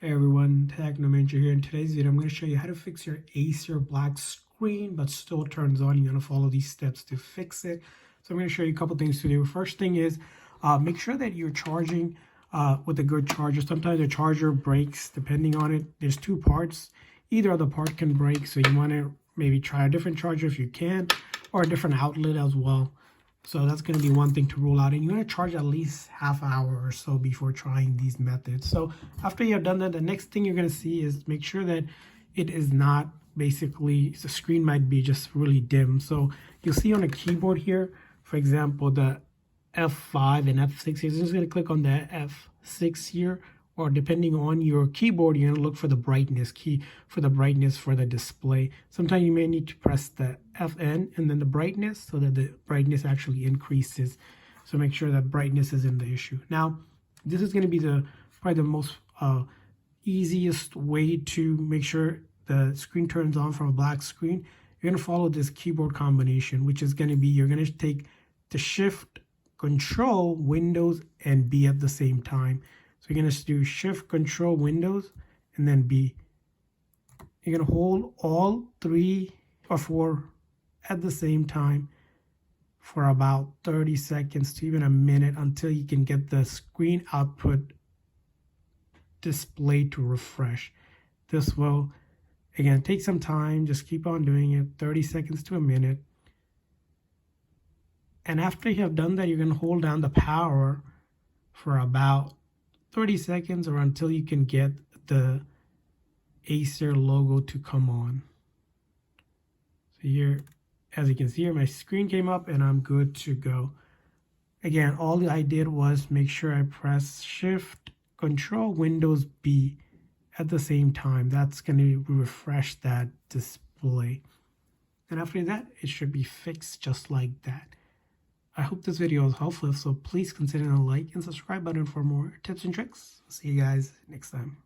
Hey everyone, Technomentary here. In today's video, I'm going to show you how to fix your Acer black screen, but still turns on. You're going to follow these steps to fix it. So I'm going to show you a couple things to do. First thing is make sure that you're charging with a good charger. Sometimes the charger breaks depending on it. There's two parts. Either of the part can break, so you want to maybe try a different charger if you can, or a different outlet as well. So that's going to be one thing to rule out. And you're going to charge at least half hour or so before trying these methods. So after you have done that, the next thing you're going to see is make sure that it is not basically, the screen might be just really dim. So you'll see on a keyboard here, for example, the F5 and F6. You're just going to click on the F6 here, or depending on your keyboard, you're going to look for the brightness key for the brightness for the display. Sometimes you may need to press the FN and then the brightness so that the brightness actually increases. So make sure that brightness isn't the issue. Now, this is going to be probably the most easiest way to make sure the screen turns on from a black screen. You're going to follow this keyboard combination, which is going to be, you're going to take the Shift, Control, Windows, and B at the same time. So you're going to do Shift, Control, Windows, and then B. You're going to hold all 3 or 4 at the same time for about 30 seconds to even a minute until you can get the screen output display to refresh. This will, again, take some time. Just keep on doing it, 30 seconds to a minute. And after you have done that, you're going to hold down the power for about 30 seconds or until you can get the Acer logo to come on. So here, as you can see here, my screen came up and I'm good to go. Again, all I did was make sure I press Shift, Control, Windows, B at the same time. That's going to refresh that display. And after that, it should be fixed just like that. I hope this video was helpful, so please consider the like and subscribe button for more tips and tricks. See you guys next time.